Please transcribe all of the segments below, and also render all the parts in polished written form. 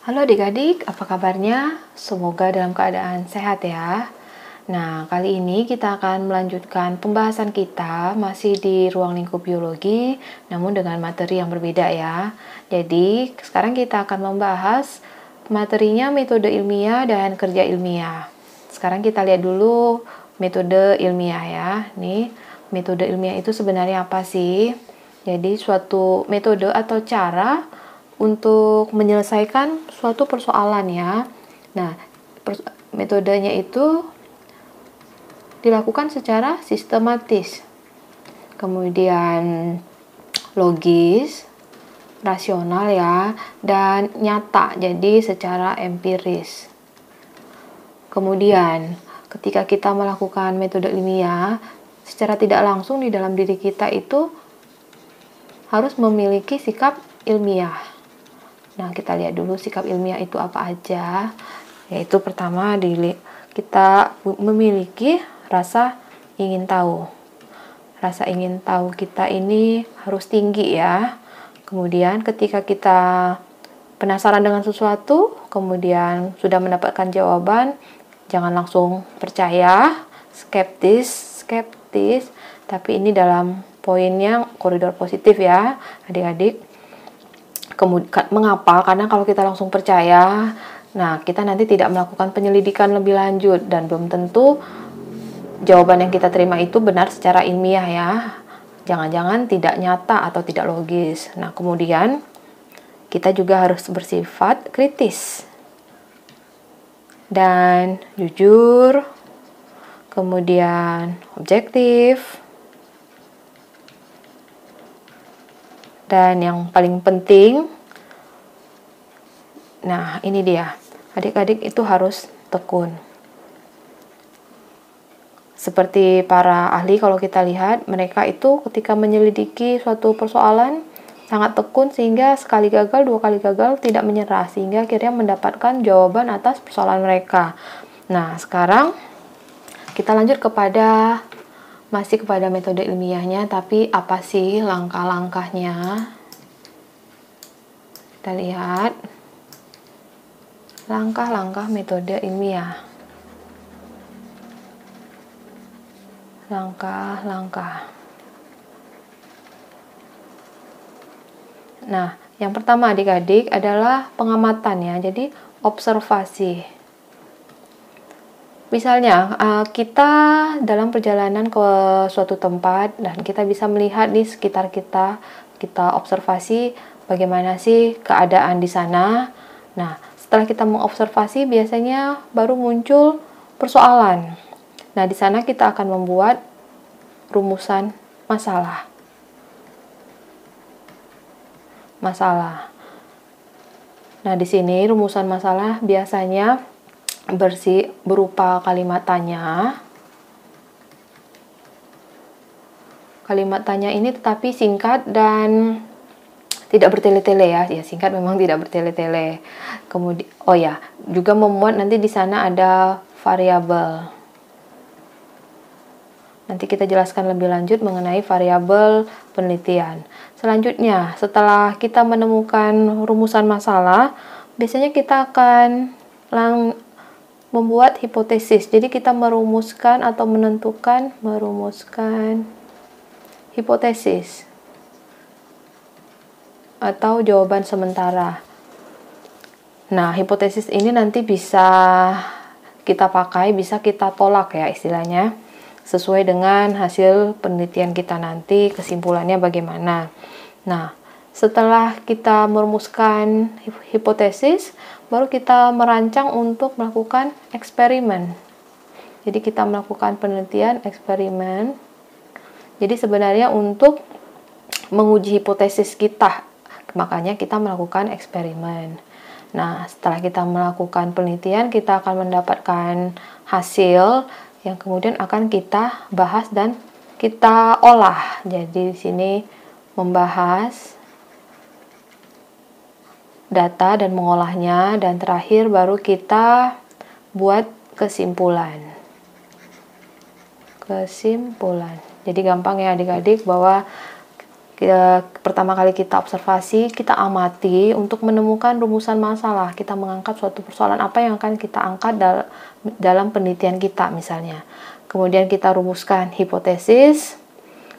Halo adik-adik, apa kabarnya? Semoga dalam keadaan sehat ya. Nah, kali ini kita akan melanjutkan pembahasan kita masih di ruang lingkup biologi, namun dengan materi yang berbeda ya. Jadi, sekarang kita akan membahas materinya metode ilmiah dan kerja ilmiah. Sekarang kita lihat dulu metode ilmiah ya. Nih, metode ilmiah itu sebenarnya apa sih? Jadi, suatu metode atau cara untuk menyelesaikan suatu persoalan ya. Nah, metodenya itu dilakukan secara sistematis, kemudian logis, rasional ya, dan nyata, jadi secara empiris. Kemudian, ketika kita melakukan metode ilmiah, secara tidak langsung di dalam diri kita itu harus memiliki sikap ilmiah. Nah, kita lihat dulu sikap ilmiah itu apa aja. Yaitu pertama, kita memiliki rasa ingin tahu. Rasa ingin tahu kita ini harus tinggi ya. Kemudian ketika kita penasaran dengan sesuatu, kemudian sudah mendapatkan jawaban, jangan langsung percaya, skeptis, tapi ini dalam poinnya koridor positif ya, adik-adik. Mengapa? Karena kalau kita langsung percaya, nah kita nanti tidak melakukan penyelidikan lebih lanjut dan belum tentu jawaban yang kita terima itu benar secara ilmiah ya. Jangan-jangan tidak nyata atau tidak logis. Nah, kemudian kita juga harus bersifat kritis dan jujur, kemudian objektif, dan yang paling penting, nah ini dia, adik-adik itu harus tekun. Seperti para ahli, kalau kita lihat, mereka itu ketika menyelidiki suatu persoalan sangat tekun, sehingga sekali gagal, dua kali gagal tidak menyerah, sehingga akhirnya mendapatkan jawaban atas persoalan mereka. Nah, sekarang kita lanjut masih kepada metode ilmiahnya, tapi apa sih langkah-langkahnya? Kita lihat langkah-langkah metode ilmiah. Langkah-langkah. Nah, yang pertama adik-adik adalah pengamatan ya, jadi observasi. Misalnya, kita dalam perjalanan ke suatu tempat dan kita bisa melihat di sekitar kita, kita observasi bagaimana sih keadaan di sana. Nah, setelah kita mengobservasi, biasanya baru muncul persoalan. Nah, di sana kita akan membuat rumusan masalah. Nah, di sini rumusan masalah biasanya berupa kalimat tanya. Kalimat tanya ini tetapi singkat dan tidak bertele-tele ya. Ya, singkat memang tidak bertele-tele. Kemudian juga memuat nanti di sana ada variabel. Nanti kita jelaskan lebih lanjut mengenai variabel penelitian. Selanjutnya, setelah kita menemukan rumusan masalah, biasanya kita akan membuat hipotesis. Jadi kita merumuskan atau merumuskan hipotesis atau jawaban sementara. Nah, hipotesis ini nanti bisa kita pakai, bisa kita tolak ya istilahnya, sesuai dengan hasil penelitian kita nanti, kesimpulannya bagaimana. Nah, setelah kita merumuskan hipotesis, baru kita merancang untuk melakukan eksperimen. Jadi kita melakukan penelitian eksperimen. Jadi sebenarnya untuk menguji hipotesis kita, makanya kita melakukan eksperimen. Nah, setelah kita melakukan penelitian, kita akan mendapatkan hasil yang kemudian akan kita bahas dan kita olah. Jadi di sini membahas data dan mengolahnya, dan terakhir baru kita buat kesimpulan. Jadi gampang ya adik-adik, bahwa pertama kali kita observasi, kita amati untuk menemukan rumusan masalah. Kita mengangkat suatu persoalan apa yang akan kita angkat dalam penelitian kita misalnya. Kemudian kita rumuskan hipotesis,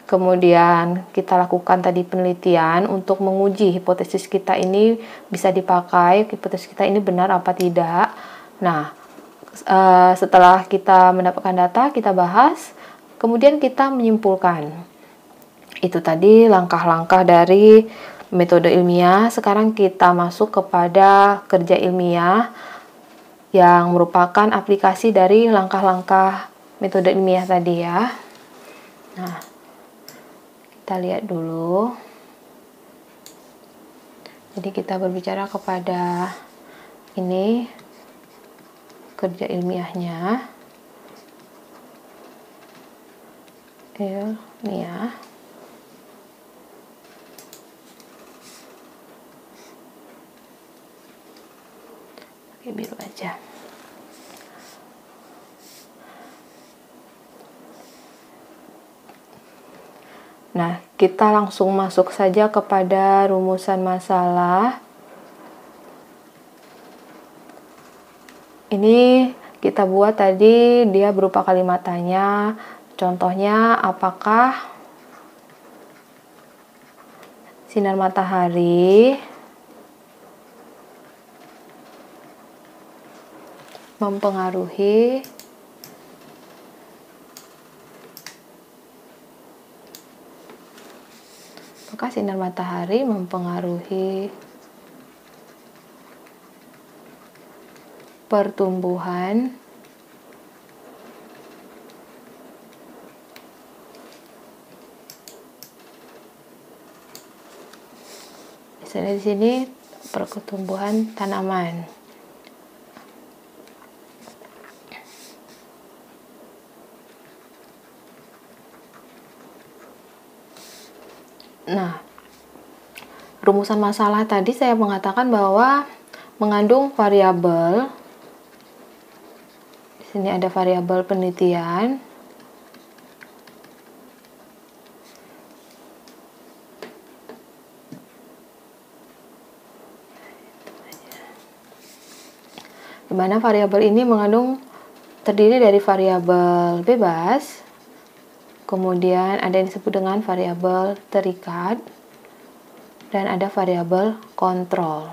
kemudian kita lakukan tadi penelitian untuk menguji hipotesis kita ini bisa dipakai, hipotesis kita ini benar apa tidak. Nah, setelah kita mendapatkan data, kita bahas, kemudian kita menyimpulkan. Itu tadi langkah-langkah dari metode ilmiah. Sekarang kita masuk kepada kerja ilmiah yang merupakan aplikasi dari langkah-langkah metode ilmiah tadi ya. Nah, kita lihat dulu. Jadi kita berbicara kepada ini kerja ilmiahnya. Ilmiah. Pakai biru aja. Nah, kita langsung masuk saja kepada rumusan masalah. Ini kita buat tadi, dia berupa kalimat tanya. Contohnya, apakah sinar matahari mempengaruhi pertumbuhan misalnya di sini pertumbuhan tanaman. Nah, rumusan masalah tadi saya mengatakan bahwa mengandung variabel. Di sini ada variabel penelitian. Di mana variabel ini terdiri dari variabel bebas, kemudian ada yang disebut dengan variabel terikat, dan ada variabel kontrol.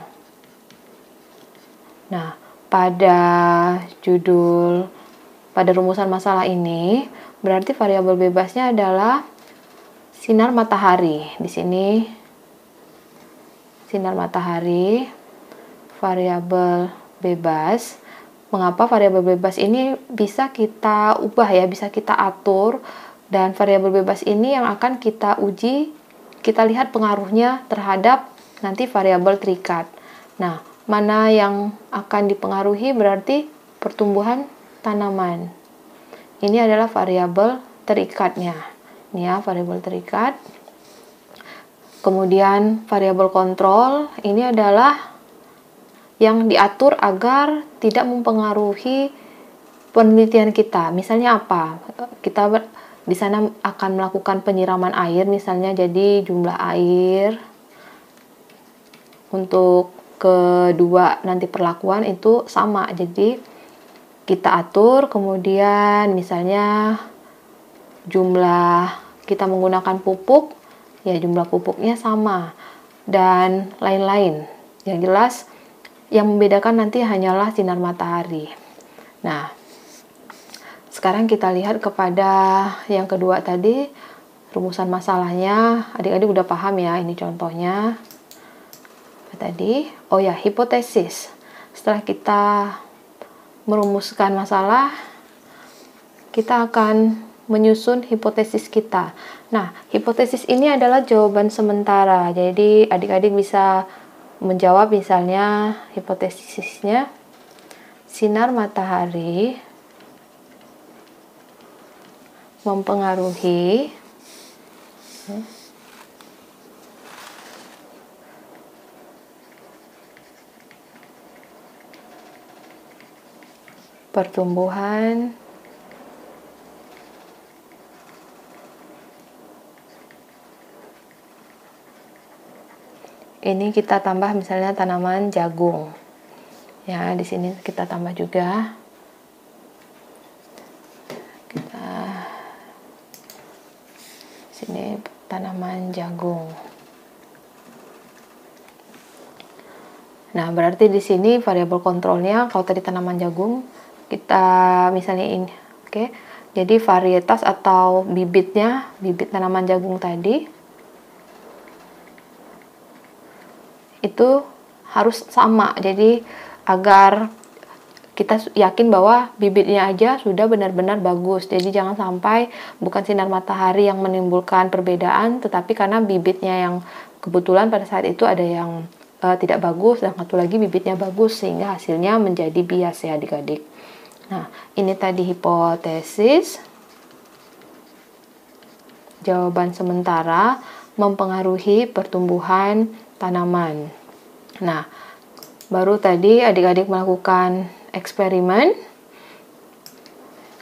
Nah, pada rumusan masalah ini, berarti variabel bebasnya adalah sinar matahari. Di sini sinar matahari, variabel bebas. Mengapa variabel bebas ini bisa kita ubah ya, bisa kita atur, dan variabel bebas ini yang akan kita uji, kita lihat pengaruhnya terhadap nanti variabel terikat. Nah, mana yang akan dipengaruhi berarti pertumbuhan tanaman. Ini adalah variabel terikatnya. Ini ya, variabel terikat. Kemudian variabel kontrol ini adalah yang diatur agar tidak mempengaruhi penelitian kita. Misalnya apa? Kita di sana akan melakukan penyiraman air misalnya, jadi jumlah air untuk kedua nanti perlakuan itu sama. Jadi kita atur, kemudian misalnya jumlah kita menggunakan pupuk, ya jumlah pupuknya sama dan lain-lain. Yang jelas yang membedakan nanti hanyalah sinar matahari. Nah, sekarang kita lihat kepada yang kedua tadi, rumusan masalahnya. Adik-adik udah paham ya, ini contohnya. Apa tadi? Oh ya, hipotesis. Setelah kita merumuskan masalah, kita akan menyusun hipotesis kita. Nah, hipotesis ini adalah jawaban sementara. Jadi, adik-adik bisa menjawab misalnya hipotesisnya sinar matahari mempengaruhi pertumbuhan ini kita tambah misalnya tanaman jagung. Ya, di sini kita tambah juga. Kita sini tanaman jagung. Nah, berarti di sini variabel kontrolnya kalau tadi tanaman jagung kita misalnya ini. Oke. Jadi varietas atau bibitnya, bibit tanaman jagung tadi itu harus sama. Jadi agar kita yakin bahwa bibitnya aja sudah benar-benar bagus. Jadi jangan sampai bukan sinar matahari yang menimbulkan perbedaan, tetapi karena bibitnya yang kebetulan pada saat itu ada yang tidak bagus dan satu lagi bibitnya bagus, sehingga hasilnya menjadi bias ya adik-adik. Nah, ini tadi hipotesis. Jawaban sementara mempengaruhi pertumbuhan tanaman. Nah, baru tadi adik-adik melakukan eksperimen.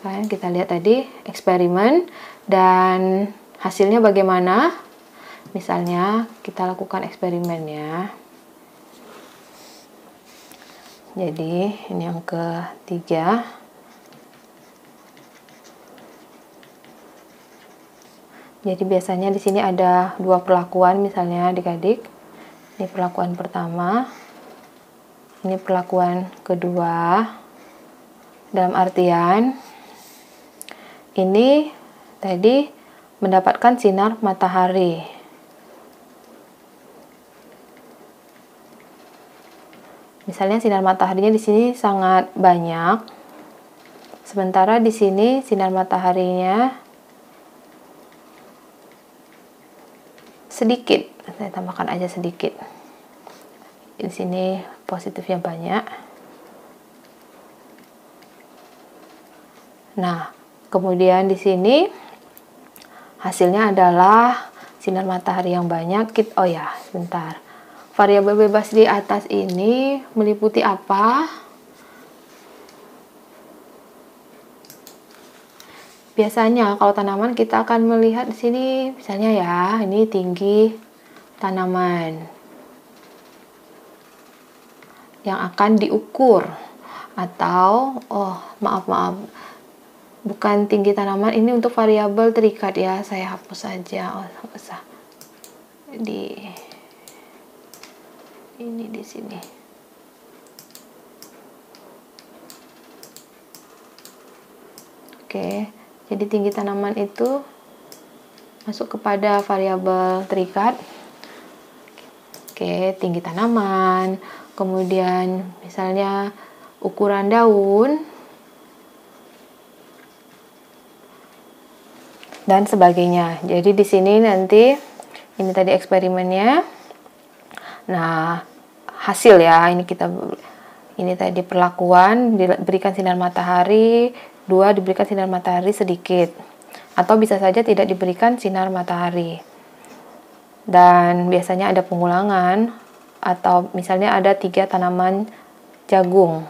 Kan kita lihat tadi eksperimen dan hasilnya bagaimana? Misalnya kita lakukan eksperimen ya. Jadi ini yang ketiga. Jadi biasanya di sini ada dua perlakuan misalnya adik-adik. Ini perlakuan pertama. Ini perlakuan kedua. Dalam artian ini tadi mendapatkan sinar matahari. Misalnya sinar mataharinya di sini sangat banyak. Sementara di sini sinar mataharinya sedikit. Saya tambahkan aja sedikit. Di sini positifnya banyak. Nah, kemudian di sini hasilnya adalah sinar matahari yang banyak. Oh ya, sebentar. Variabel bebas di atas ini meliputi apa? Biasanya kalau tanaman kita akan melihat di sini misalnya ya, ini tinggi tanaman yang akan diukur, atau maaf bukan tinggi tanaman, ini untuk variabel terikat ya, saya hapus saja. Nggak usah ini di sini. Oke, jadi tinggi tanaman itu masuk kepada variabel terikat. Oke, tinggi tanaman, kemudian misalnya ukuran daun dan sebagainya. Jadi di sini nanti ini tadi eksperimennya. Nah, hasil ya, ini tadi perlakuan diberikan sinar matahari, 2 diberikan sinar matahari sedikit, atau bisa saja tidak diberikan sinar matahari. Dan biasanya ada pengulangan, atau misalnya ada 3 tanaman jagung.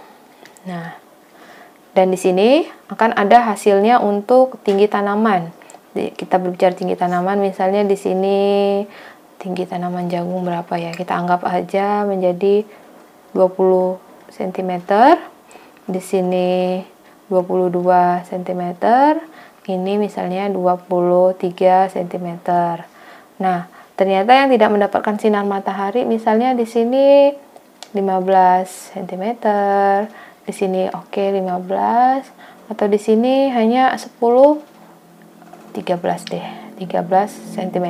Nah, dan di sini akan ada hasilnya untuk tinggi tanaman. Kita berbicara tinggi tanaman, misalnya di sini tinggi tanaman jagung berapa ya? Kita anggap aja menjadi 20 cm. Di sini 22 cm. Ini misalnya 23 cm. Nah, ternyata yang tidak mendapatkan sinar matahari misalnya di sini 15 cm. Di sini oke 15, atau di sini hanya 13 deh, 13 cm.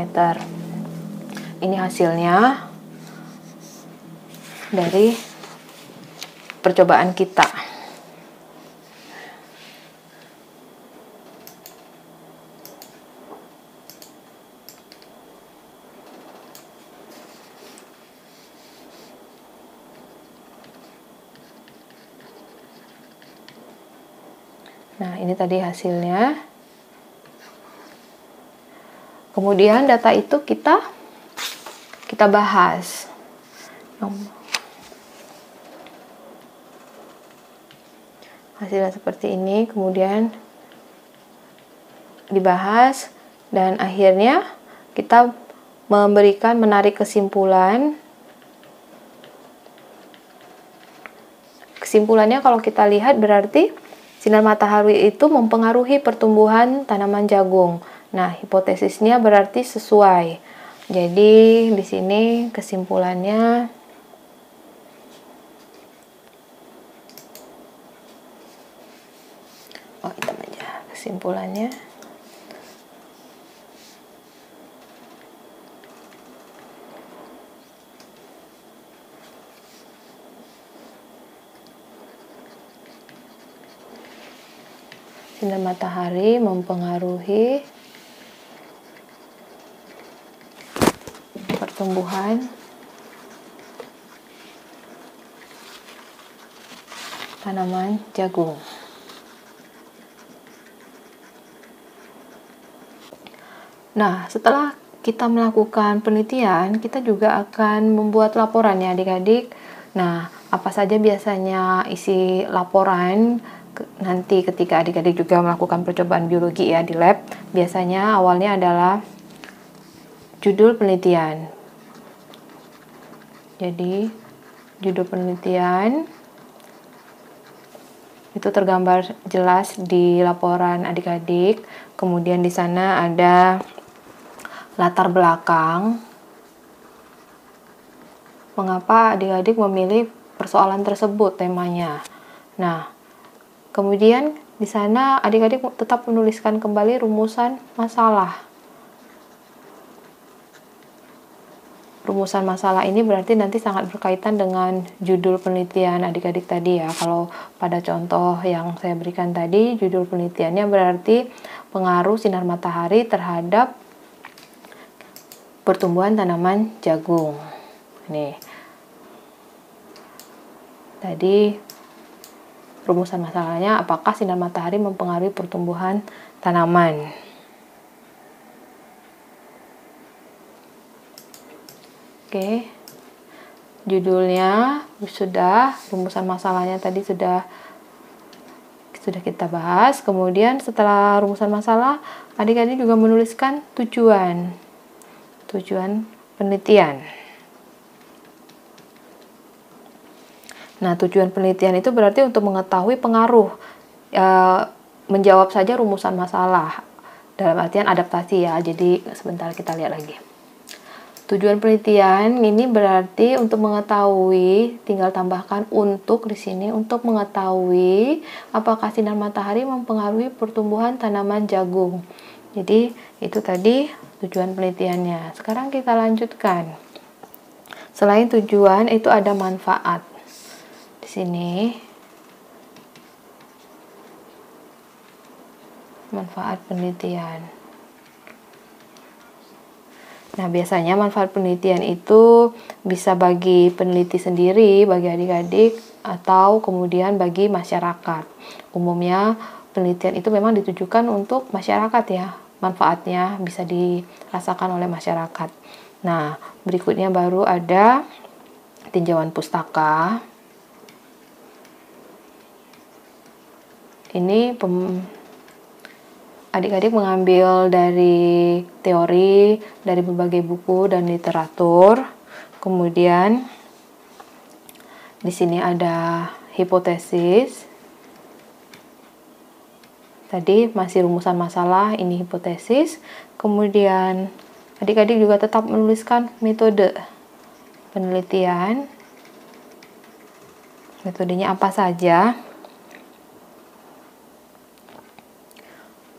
Ini hasilnya dari percobaan kita. Nah, ini tadi hasilnya. Kemudian data itu kita bahas. Hasilnya seperti ini, kemudian dibahas, dan akhirnya kita menarik kesimpulan kesimpulannya kalau kita lihat berarti sinar matahari itu mempengaruhi pertumbuhan tanaman jagung. Nah, hipotesisnya berarti sesuai. Jadi di sini kesimpulannya hitam aja. Kesimpulannya sinar matahari mempengaruhi pertumbuhan tanaman jagung. Nah, setelah kita melakukan penelitian, kita juga akan membuat laporan ya adik-adik. Nah, apa saja biasanya isi laporan nanti ketika adik-adik juga melakukan percobaan biologi ya di lab? Biasanya awalnya adalah judul penelitian. Jadi, judul penelitian itu tergambar jelas di laporan adik-adik. Kemudian di sana ada latar belakang. Mengapa adik-adik memilih persoalan tersebut temanya. Nah, kemudian di sana adik-adik tetap menuliskan kembali rumusan masalah. Rumusan masalah ini berarti nanti sangat berkaitan dengan judul penelitian adik-adik tadi ya. Kalau pada contoh yang saya berikan tadi, judul penelitiannya berarti pengaruh sinar matahari terhadap pertumbuhan tanaman jagung. Nih. Tadi rumusan masalahnya apakah sinar matahari mempengaruhi pertumbuhan tanaman. Oke. Judulnya sudah, rumusan masalahnya tadi sudah kita bahas. Kemudian setelah rumusan masalah, adik-adik juga menuliskan tujuan penelitian. Nah, tujuan penelitian itu berarti untuk mengetahui pengaruh, menjawab saja rumusan masalah, dalam artian adaptasi ya. Jadi sebentar kita lihat lagi. Tujuan penelitian ini berarti untuk mengetahui, tinggal tambahkan untuk di sini, untuk mengetahui apakah sinar matahari mempengaruhi pertumbuhan tanaman jagung. Jadi itu tadi tujuan penelitiannya. Sekarang kita lanjutkan. Selain tujuan itu ada manfaat. Di sini manfaat penelitian. Nah, biasanya manfaat penelitian itu bisa bagi peneliti sendiri, bagi adik-adik, atau kemudian bagi masyarakat. Umumnya penelitian itu memang ditujukan untuk masyarakat ya. Manfaatnya bisa dirasakan oleh masyarakat. Nah, berikutnya baru ada tinjauan pustaka. Ini adik-adik mengambil dari teori, dari berbagai buku dan literatur. Kemudian di sini ada hipotesis. Tadi masih rumusan masalah, ini hipotesis. Kemudian adik-adik juga tetap menuliskan metode penelitian. Metodenya apa saja?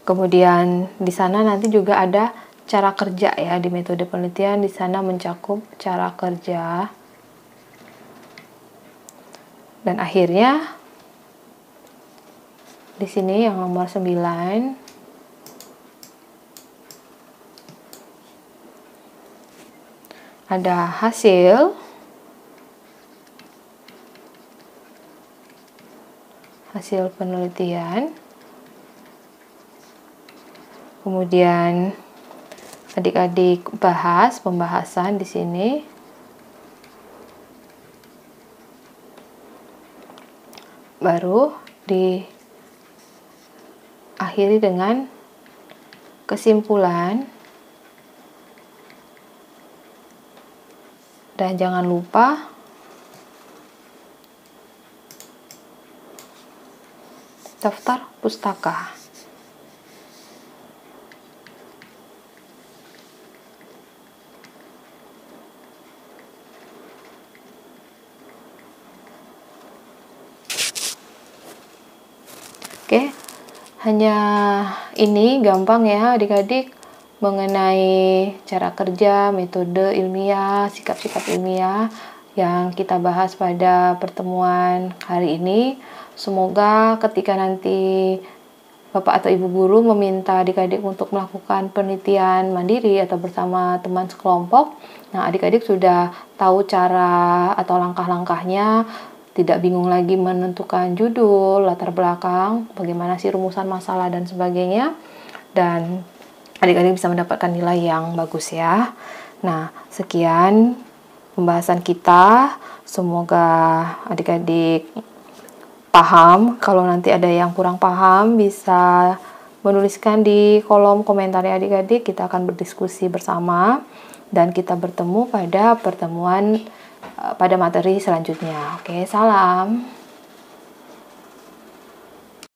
Kemudian di sana nanti juga ada cara kerja ya, di metode penelitian di sana mencakup cara kerja. Dan akhirnya di sini yang nomor 9 ada hasil penelitian. Kemudian adik-adik bahas pembahasan di sini. Baru diakhiri dengan kesimpulan. Dan jangan lupa daftar pustaka. Oke, hanya ini gampang ya adik-adik mengenai cara kerja, metode ilmiah, sikap-sikap ilmiah yang kita bahas pada pertemuan hari ini. Semoga ketika nanti Bapak atau Ibu guru meminta adik-adik untuk melakukan penelitian mandiri atau bersama teman sekelompok, nah adik-adik sudah tahu cara atau langkah-langkahnya, tidak bingung lagi menentukan judul, latar belakang, bagaimana sih rumusan masalah dan sebagainya, dan adik-adik bisa mendapatkan nilai yang bagus ya. Nah, sekian pembahasan kita. Semoga adik-adik paham. Kalau nanti ada yang kurang paham, bisa menuliskan di kolom komentar ya adik-adik. Kita akan berdiskusi bersama dan kita bertemu pada pertemuan pada materi selanjutnya. Oke, salam.